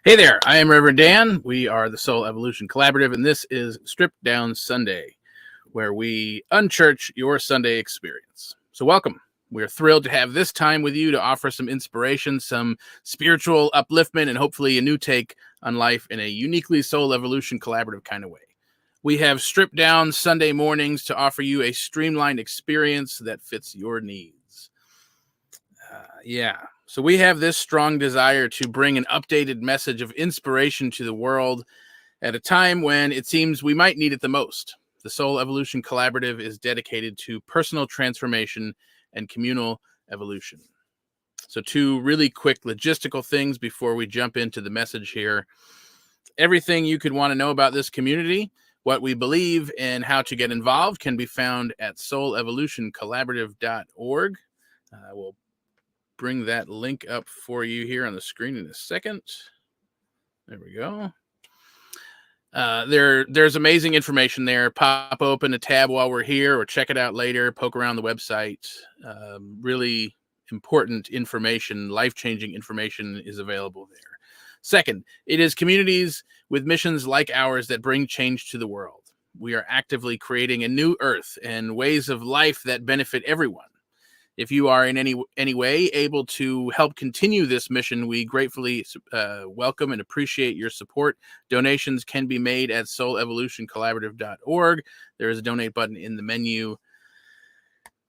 Hey there, I am Reverend Dan. We are the Soul Evolution Collaborative, and this is Stripped Down Sunday, where we unchurch your Sunday experience. So, welcome. We're thrilled to have this time with you to offer some inspiration, some spiritual upliftment, and hopefully a new take on life in a uniquely Soul Evolution Collaborative kind of way. We have stripped down Sunday mornings to offer you a streamlined experience that fits your needs. So we have this strong desire to bring an updated message of inspiration to the world at a time when it seems we might need it the most. The Soul Evolution Collaborative is dedicated to personal transformation and communal evolution. So two really quick logistical things before we jump into the message here. Everything you could want to know about this community, what we believe, and how to get involved can be found at soulevolutioncollaborative.org. We'll bring that link up for you here on the screen in a second. There we go. There's amazing information there. Pop open a tab while we're here or check it out later. Poke around the website. Really important information, life-changing information is available there. Second, it is communities with missions like ours that bring change to the world. We are actively creating a new earth and ways of life that benefit everyone. If you are in any way able to help continue this mission, we gratefully welcome and appreciate your support. Donations can be made at soulevolutioncollaborative.org. There is a donate button in the menu.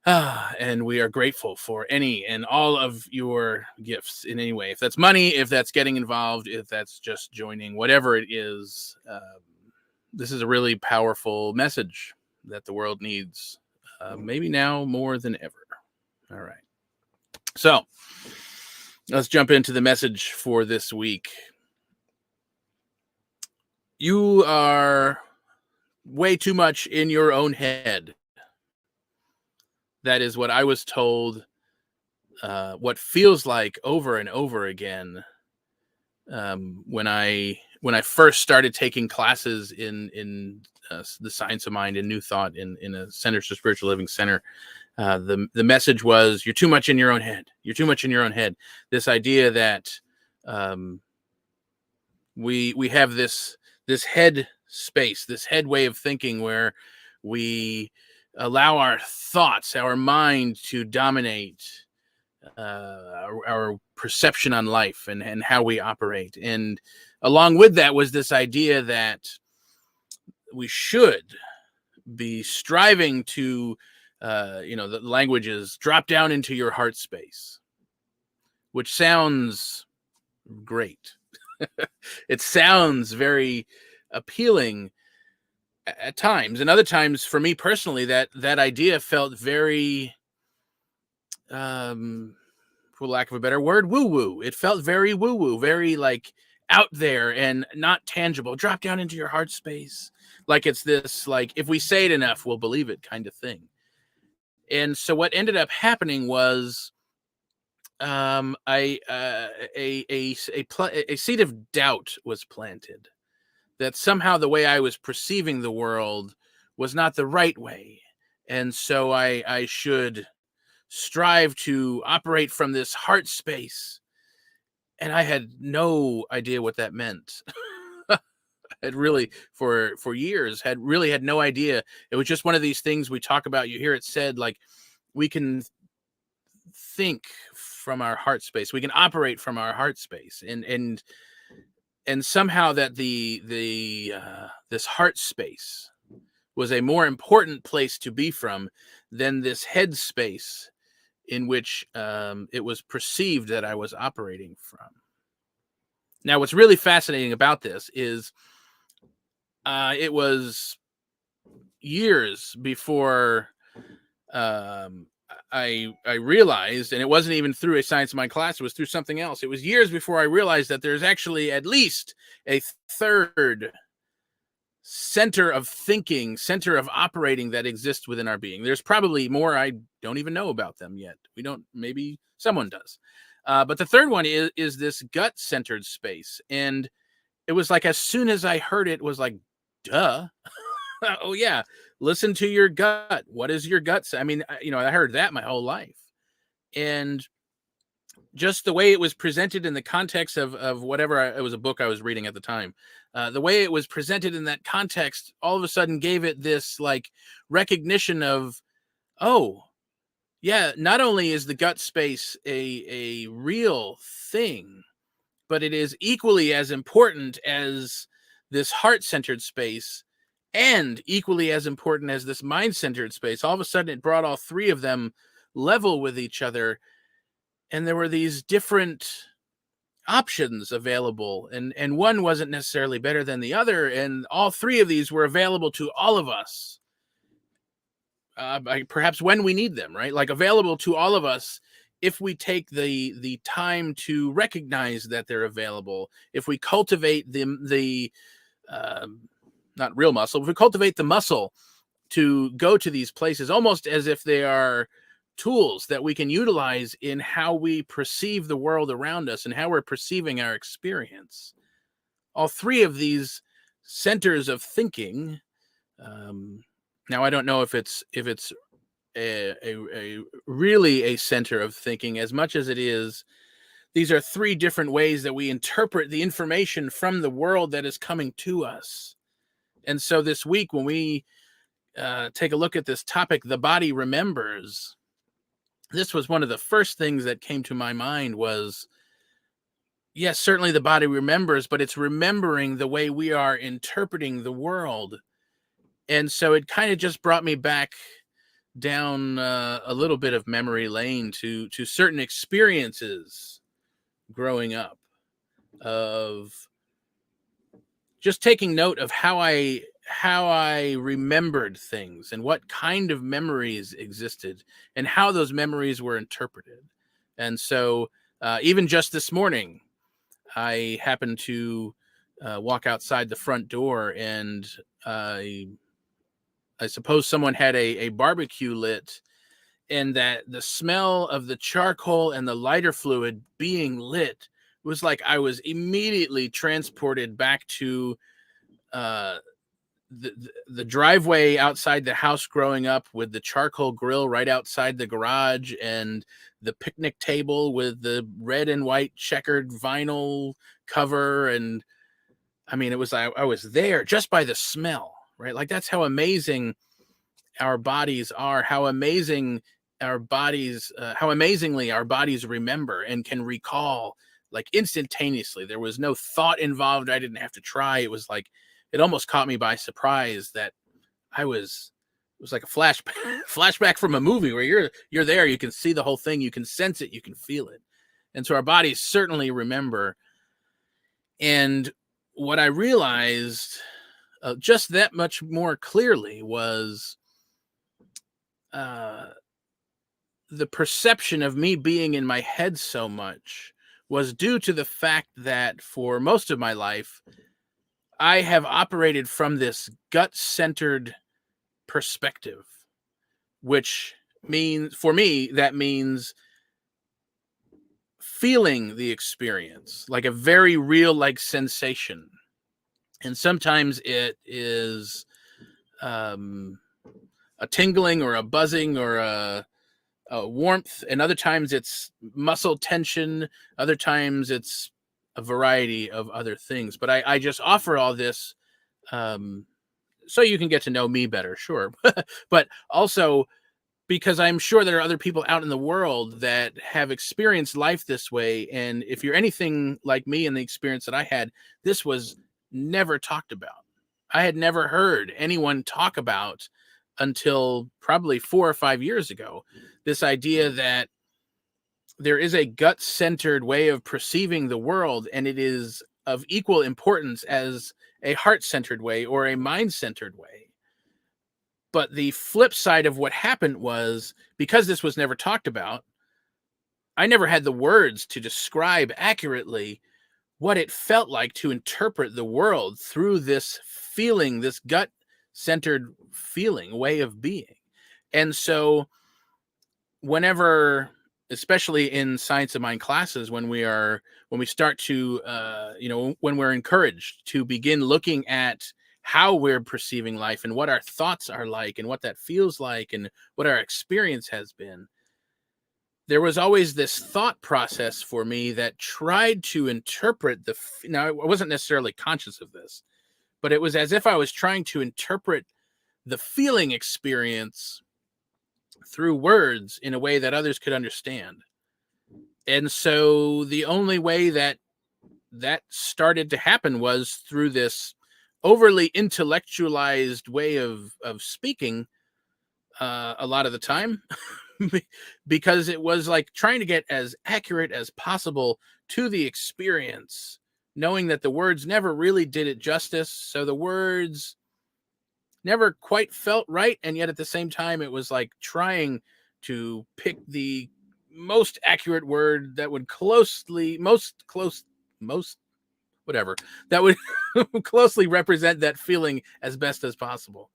And we are grateful for any and all of your gifts in any way. If that's money, if that's getting involved, if that's just joining, whatever it is, this is a really powerful message that the world needs, maybe now more than ever. All right. So let's jump into the message for this week. You are way too much in your own head. That is what I was told, what feels like over and over again when I first started taking classes in the Science of Mind and New Thought in a Centers for Spiritual Living center. The message was, you're too much in your own head. You're too much in your own head. This idea that we have this head space, this head way of thinking where we allow our thoughts, our mind to dominate our perception on life and how we operate. And along with that was this idea that we should be striving to the language is drop down into your heart space, which sounds great. It sounds very appealing at times, and other times for me personally that idea felt very for lack of a better word, woo-woo. It felt very woo-woo, very like out there and not tangible. Drop down into your heart space, like it's this, like if we say it enough we'll believe it kind of thing. And so what ended up happening was a seed of doubt was planted that somehow the way I was perceiving the world was not the right way. And so I should strive to operate from this heart space. And I had no idea what that meant. Had really for years had no idea. It was just one of these things we talk about. You hear it said, like, we can think from our heart space, we can operate from our heart space, and somehow that this heart space was a more important place to be from than this head space in which it was perceived that I was operating from. Now, what's really fascinating about this is it was years before I realized, and it wasn't even through a Science of Mind class, it was through something else. It was years before I realized that there's actually at least a third center of thinking, center of operating that exists within our being. There's probably more I don't even know about them yet. We don't, maybe someone does. But the third one is this gut-centered space. And it was like, as soon as I heard it, it was like, duh. Oh yeah, listen to your gut. What is your gut say? I mean, I heard that my whole life. And just the way it was presented in the context of whatever it was, a book I was reading at the time. The way it was presented in that context all of a sudden gave it this like recognition of, oh, yeah, not only is the gut space a real thing, but it is equally as important as this heart-centered space and equally as important as this mind-centered space. All of a sudden, it brought all three of them level with each other, and there were these different options available, and one wasn't necessarily better than the other, and all three of these were available to all of us, perhaps when we need them, right? Like available to all of us if we take the time to recognize that they're available, if we cultivate the not real muscle, if we cultivate the muscle to go to these places, almost as if they are tools that we can utilize in how we perceive the world around us and how we're perceiving our experience. All three of these centers of thinking. Now, I don't know if it's a really a center of thinking as much as it is. These are three different ways that we interpret the information from the world that is coming to us. And so this week, when we take a look at this topic, the body remembers, this was one of the first things that came to my mind was, yes, certainly the body remembers, but it's remembering the way we are interpreting the world. And so it kind of just brought me back down a little bit of memory lane to certain experiences growing up, of just taking note of how I remembered things and what kind of memories existed and how those memories were interpreted. And so even just this morning, I happened to walk outside the front door, and I suppose someone had a barbecue lit, and that the smell of the charcoal and the lighter fluid being lit was like I was immediately transported back to the driveway outside the house growing up, with the charcoal grill right outside the garage, and the picnic table with the red and white checkered vinyl cover. And I mean, it was, I was there just by the smell, right? Like that's how amazing our bodies are, how amazing our bodies, how amazingly our bodies remember and can recall, like instantaneously. There was no thought involved. I didn't have to try. It was like, it almost caught me by surprise that it was like a flashback from a movie where you're there, you can see the whole thing, you can sense it, you can feel it. And so our bodies certainly remember. And what I realized just that much more clearly was the perception of me being in my head so much was due to the fact that for most of my life, I have operated from this gut-centered perspective, which means, for me, that means feeling the experience like a very real, like sensation. And sometimes it is a tingling or a buzzing or a warmth, and other times it's muscle tension, other times it's a variety of other things. But I just offer all this so you can get to know me better, sure. But also because I'm sure there are other people out in the world that have experienced life this way. And if you're anything like me and the experience that I had, this was never talked about. I had never heard anyone talk about until probably 4 or 5 years ago, this idea that there is a gut-centered way of perceiving the world, and it is of equal importance as a heart-centered way or a mind-centered way. But the flip side of what happened was, because this was never talked about, I never had the words to describe accurately what it felt like to interpret the world through this feeling, this gut-centered feeling, way of being. And so whenever, especially in Science of Mind classes, when we start to, when we're encouraged to begin looking at how we're perceiving life and what our thoughts are like and what that feels like and what our experience has been, there was always this thought process for me that tried to interpret now, I wasn't necessarily conscious of this, but it was as if I was trying to interpret the feeling experience through words in a way that others could understand. And so the only way that started to happen was through this overly intellectualized way of speaking, a lot of the time, because it was like trying to get as accurate as possible to the experience, knowing that the words never really did it justice. So the words never quite felt right. And yet at the same time, it was like trying to pick the most accurate word that would whatever, that would closely represent that feeling as best as possible.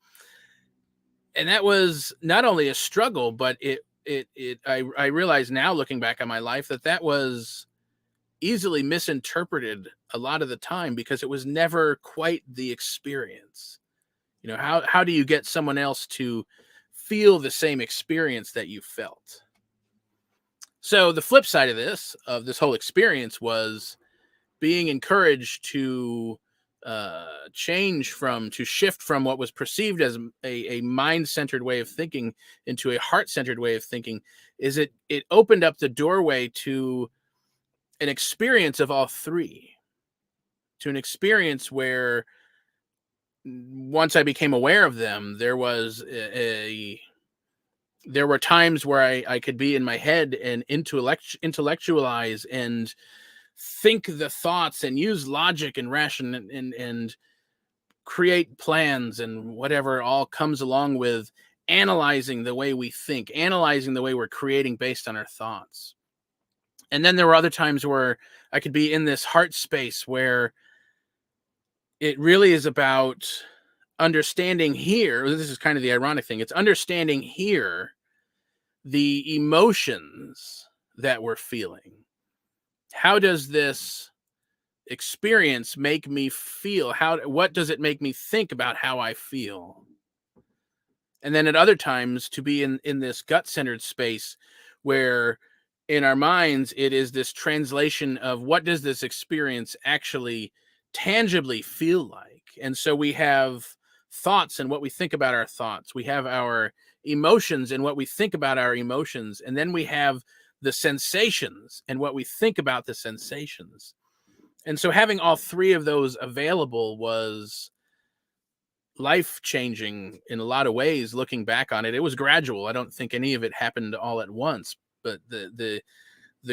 And that was not only a struggle, but I realize now, looking back on my life, that was easily misinterpreted a lot of the time, because it was never quite the experience. How do you get someone else to feel the same experience that you felt? So the flip side of this whole experience was being encouraged to shift from what was perceived as a mind-centered way of thinking into a heart-centered way of thinking. It opened up the doorway to an experience of all three, to an experience where, once I became aware of them, there were times where I could be in my head and intellectualize and think the thoughts and use logic and ration and create plans and whatever all comes along with analyzing the way we think, analyzing the way we're creating based on our thoughts. And then there were other times where I could be in this heart space where it really is about understanding here. This is kind of the ironic thing. It's understanding here the emotions that we're feeling. How does this experience make me feel? What does it make me think about how I feel? And then at other times, to be in this gut-centered space where in our minds it is this translation of what does this experience actually tangibly feel like. And so we have thoughts and what we think about our thoughts. We have our emotions and what we think about our emotions. And then we have the sensations and what we think about the sensations. And so having all three of those available was life-changing in a lot of ways. Looking back on it, it was gradual. I don't think any of it happened all at once, but the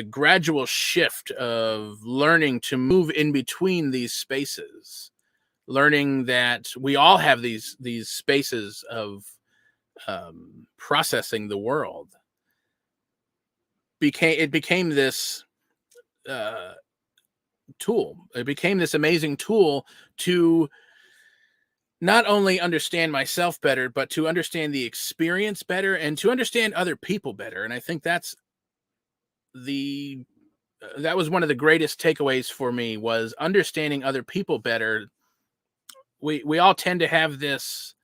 gradual shift of learning to move in between these spaces, learning that we all have these spaces of processing the world, became this tool. It became this amazing tool to not only understand myself better, but to understand the experience better and to understand other people better. And I think that was one of the greatest takeaways for me, was understanding other people better. We all tend to have this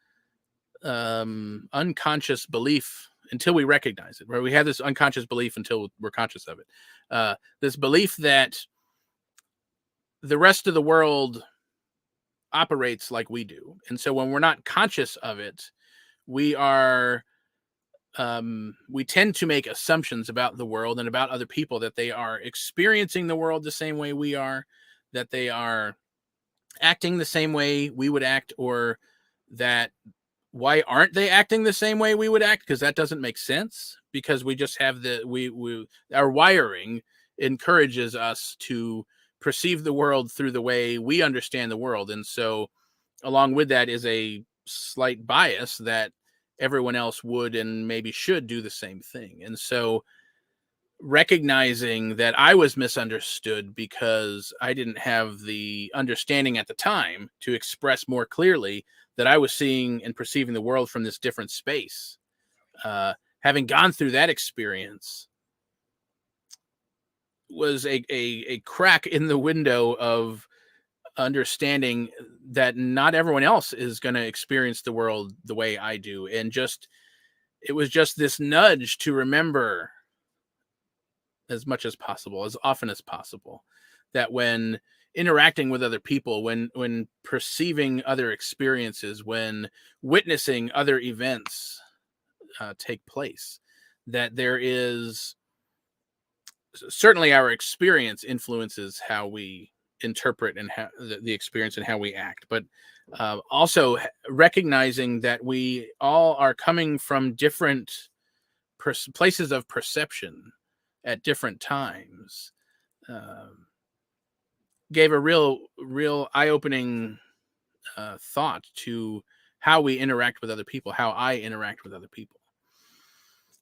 unconscious belief until we recognize it, where we have this unconscious belief until we're conscious of it. This belief that the rest of the world operates like we do. And so when we're not conscious of it, we tend to make assumptions about the world and about other people, that they are experiencing the world the same way we are, that they are acting the same way we would act, or that why aren't they acting the same way we would act? Because that doesn't make sense, because we just have our wiring encourages us to perceive the world through the way we understand the world. And so along with that is a slight bias that everyone else would and maybe should do the same thing. And so recognizing that I was misunderstood because I didn't have the understanding at the time to express more clearly that I was seeing and perceiving the world from this different space. Having gone through that experience was a crack in the window of understanding that not everyone else is going to experience the world the way I do. And it was just this nudge to remember as much as possible, as often as possible, that when interacting with other people, when perceiving other experiences, when witnessing other events take place, that there is certainly our experience influences how we interpret and how the experience and how we act, but also recognizing that we all are coming from different places of perception at different times, um, gave a real eye-opening thought to how we interact with other people, how I interact with other people.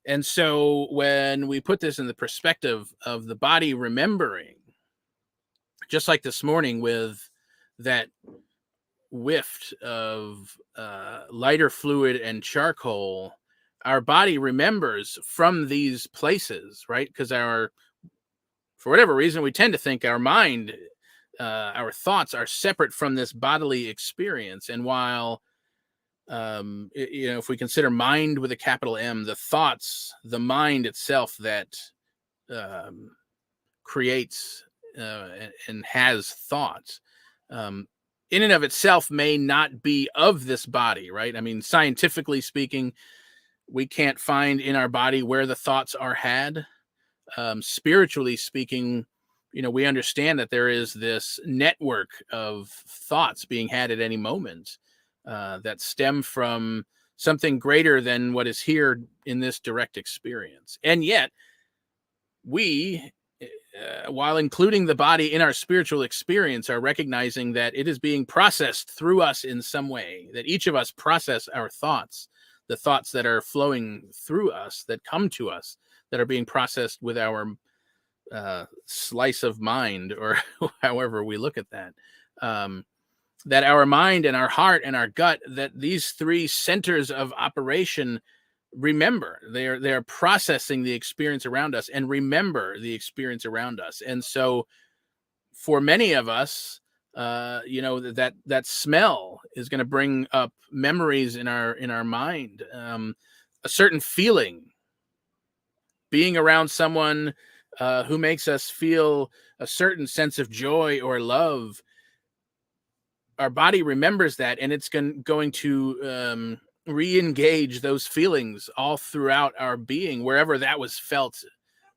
And so when we put this in the perspective of the body remembering, just like this morning with that whiff of lighter fluid and charcoal, our body remembers from these places, right? Because for whatever reason, we tend to think our mind, our thoughts are separate from this bodily experience. And while if we consider mind with a capital M, the thoughts, the mind itself that um, creates and has thoughts, in and of itself may not be of this body, right? I mean, scientifically speaking, we can't find in our body where the thoughts are had. Spiritually speaking, we understand that there is this network of thoughts being had at any moment that stem from something greater than what is here in this direct experience. And yet, we, while including the body in our spiritual experience, are recognizing that it is being processed through us in some way, that each of us process our thoughts, the thoughts that are flowing through us, that come to us, that are being processed with our slice of mind, or however we look at that. That our mind and our heart and our gut, that these three centers of operation remember, they're processing the experience around us and remember the experience around us. And so for many of us, that smell is going to bring up memories in our mind, a certain feeling, being around someone who makes us feel a certain sense of joy or love. Our body remembers that, and it's going to re-engage those feelings all throughout our being, wherever that was felt,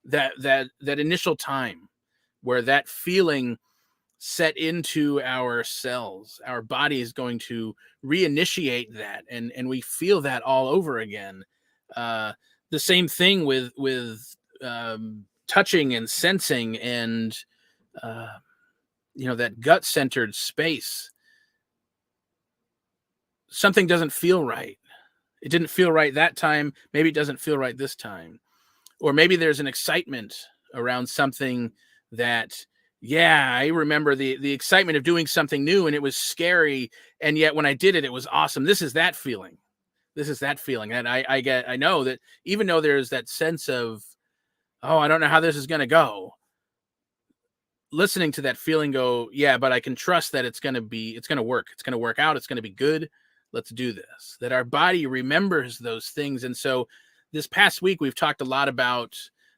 that initial time where that feeling set into our cells. Our body is going to reinitiate that, and we feel that all over again. The same thing with touching and sensing, and that gut-centered space. Something doesn't feel right. It didn't feel right that time. Maybe it doesn't feel right this time. Or maybe there's an excitement around something that, I remember the excitement of doing something new, and it was scary. And yet when I did it, it was awesome. This is that feeling. And I know that even though there's that sense of, I don't know how this is going to go, listening to that feeling go, but I can trust that it's going to work. It's going to work out. It's going to be good. Let's do this. That our body remembers those things. And so this past week, we've talked a lot about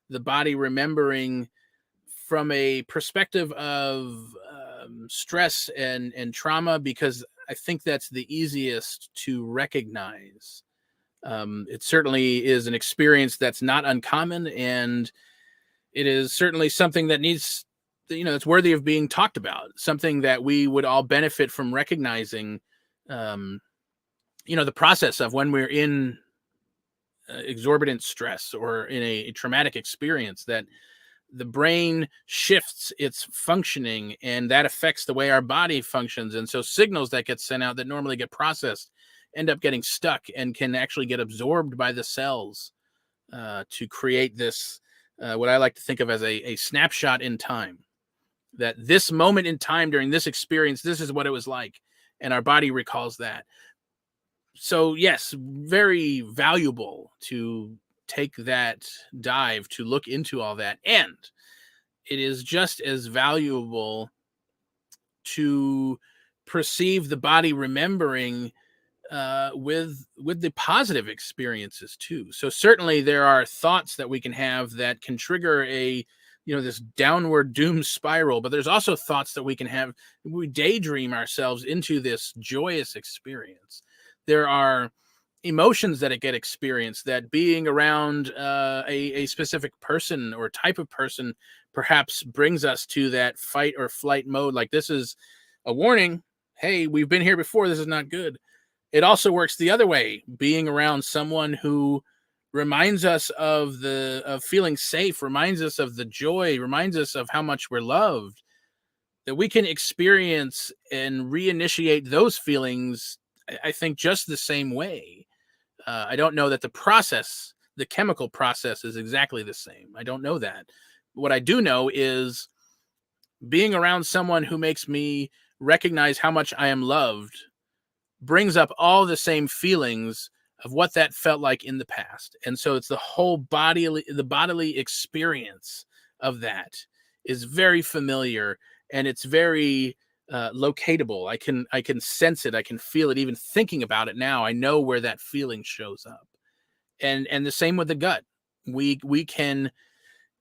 the body remembering from a perspective of stress and trauma, because I think that's the easiest to recognize. It certainly is an experience that's not uncommon, and it is certainly something that needs, it's worthy of being talked about, something that we would all benefit from recognizing. The process of when we're in exorbitant stress or in a traumatic experience, that the brain shifts its functioning, and that affects the way our body functions. And so signals that get sent out that normally get processed end up getting stuck and can actually get absorbed by the cells to create this, what I like to think of as a snapshot in time. That this moment in time during this experience, this is what it was like. And our body recalls that. So yes, very valuable to take that dive to look into all that. And it is just as valuable to perceive the body remembering with the positive experiences too. So certainly there are thoughts that we can have that can trigger a this downward doom spiral, but there's also thoughts that we can have. We daydream ourselves into this joyous experience. There are emotions that get experienced, that being around a specific person or type of person perhaps brings us to that fight or flight mode. Like, this is a warning. Hey, we've been here before. This is not good. It also works the other way. Being around someone who reminds us of feeling safe, reminds us of the joy, reminds us of how much we're loved, that we can experience and reinitiate those feelings, I think, just the same way. I don't know that the chemical process is exactly the same. I don't know that. What I do know is being around someone who makes me recognize how much I am loved brings up all the same feelings of what that felt like in the past. And so it's the bodily experience of that is very familiar, and it's very locatable. I can sense it. I can feel it. Even thinking about it now, I know where that feeling shows up. And the same with the gut. We can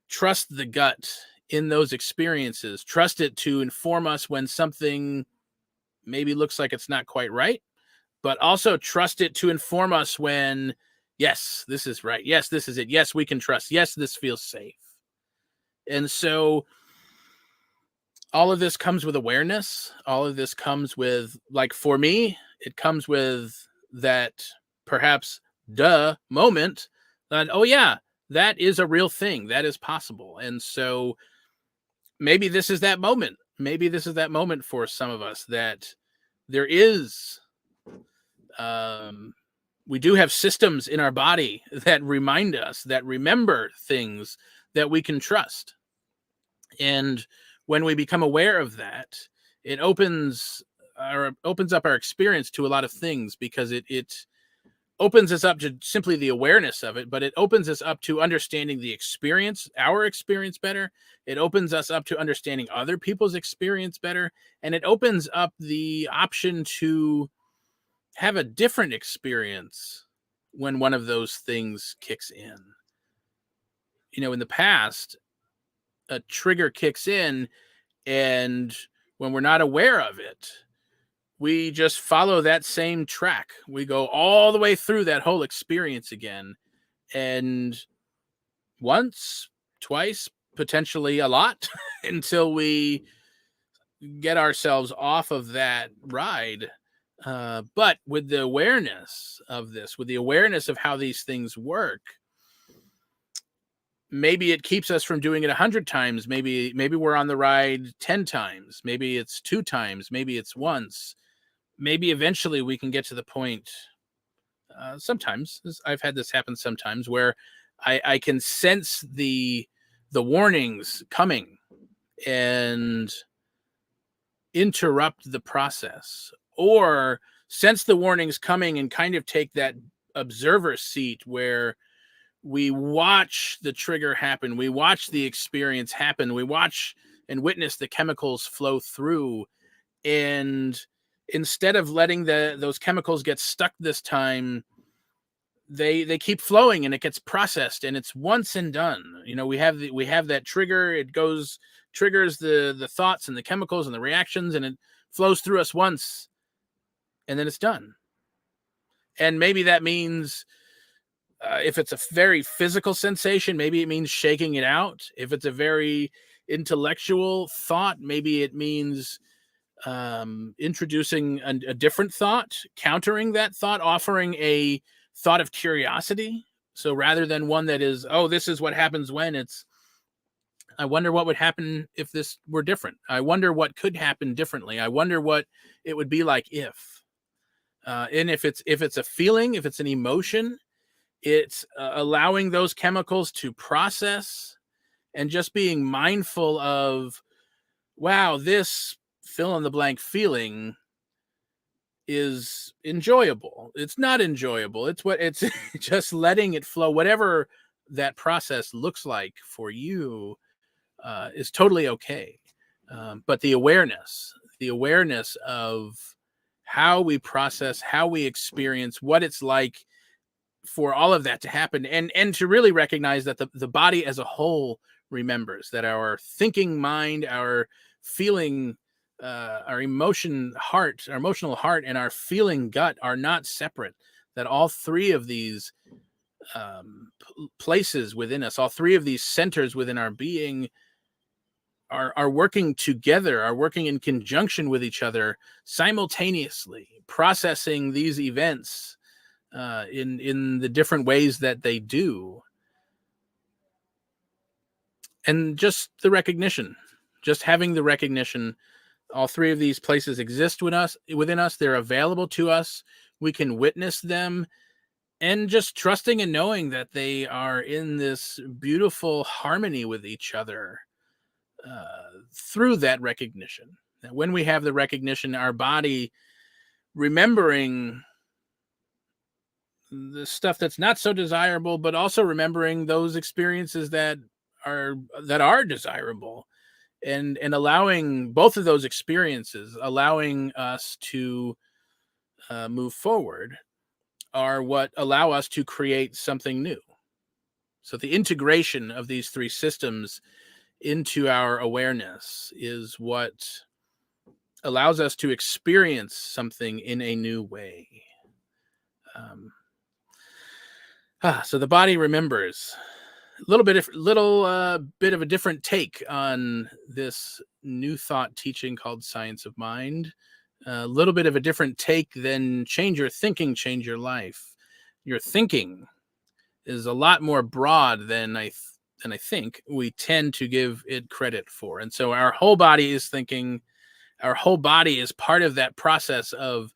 trust the gut in those experiences, trust it to inform us when something maybe looks like it's not quite right, but also trust it to inform us when, yes, this is right. Yes, this is it. Yes, we can trust. Yes, this feels safe. And so all of this comes with awareness. All of this comes with, like, for me, it comes with that perhaps moment that, oh yeah, that is a real thing. That is possible. And so maybe this is that moment. Maybe this is that moment for some of us, that there is, we do have systems in our body that remind us, that remember things that we can trust. And when we become aware of that, it opens up our experience to a lot of things, because it opens us up to simply the awareness of it, but it opens us up to understanding our experience better. It opens us up to understanding other people's experience better. And it opens up the option to have a different experience when one of those things kicks in. In the past, a trigger kicks in, and when we're not aware of it, we just follow that same track. We go all the way through that whole experience again. And once, twice, potentially a lot, until we get ourselves off of that ride. But with the awareness of this, with the awareness of how these things work, maybe it keeps us from doing it 100 times. Maybe we're on the ride 10 times. Maybe it's 2 times. Maybe it's once. Maybe eventually we can get to the point. Sometimes I've had this happen sometimes, where I can sense the warnings coming and interrupt the process, or sense the warnings coming and kind of take that observer seat where we watch the trigger happen. We watch the experience happen. We watch and witness the chemicals flow through. And instead of letting those chemicals get stuck this time, they keep flowing, and it gets processed, and it's once and done. We have that trigger. It triggers the thoughts and the chemicals and the reactions, and it flows through us once, and then it's done. And maybe that means, if it's a very physical sensation, maybe it means shaking it out. If it's a very intellectual thought, maybe it means introducing a different thought, countering that thought, offering a thought of curiosity. So rather than one that is, oh, this is what happens when, it's, I wonder what would happen if this were different. I wonder what could happen differently. I wonder what it would be like if. And if it's a feeling, if it's an emotion, it's allowing those chemicals to process, and just being mindful of, wow, this fill in the blank feeling is enjoyable. It's not enjoyable. It's just letting it flow. Whatever that process looks like for you is totally okay. But the awareness of how we process, how we experience, what it's like for all of that to happen, and to really recognize that the body as a whole remembers, that our thinking mind, our feeling, our emotional heart, and our feeling gut are not separate. That all three of these places within us, all three of these centers within our being, are working together, are working in conjunction with each other, simultaneously processing these events in the different ways that they do. And just the recognition, just having the recognition, all three of these places exist within us. They're available to us. We can witness them, and just trusting and knowing that they are in this beautiful harmony with each other through that recognition. That when we have the recognition, our body remembering the stuff that's not so desirable, but also remembering those experiences that are desirable, and allowing both of those experiences, allowing us to move forward, are what allow us to create something new. So the integration of these three systems into our awareness is what allows us to experience something in a new way. So the body remembers. Little bit of a different take on this new thought teaching called Science of Mind. A little bit of a different take than Change Your Thinking, Change Your Life. Your thinking is a lot more broad than I think we tend to give it credit for. And so our whole body is thinking. Our whole body is part of that process of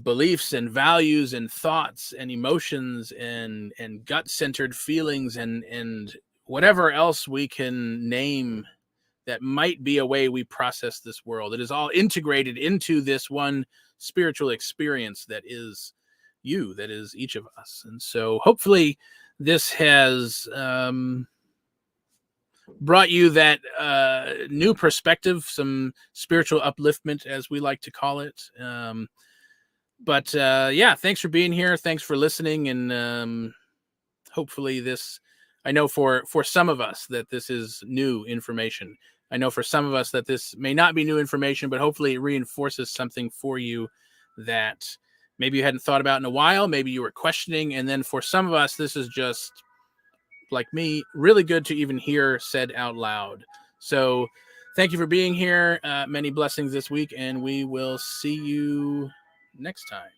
beliefs and values and thoughts and emotions and gut-centered feelings and whatever else we can name that might be a way we process this world. It is all integrated into this one spiritual experience that is you, that is each of us. And so hopefully this has brought you that new perspective, some spiritual upliftment, as we like to call it. But thanks for being here. Thanks for listening. And hopefully this, I know for some of us that this is new information. I know for some of us that this may not be new information, but hopefully it reinforces something for you that maybe you hadn't thought about in a while. Maybe you were questioning. And then for some of us, this is just, like me, really good to even hear said out loud. So thank you for being here. Many blessings this week, and we will see you next time.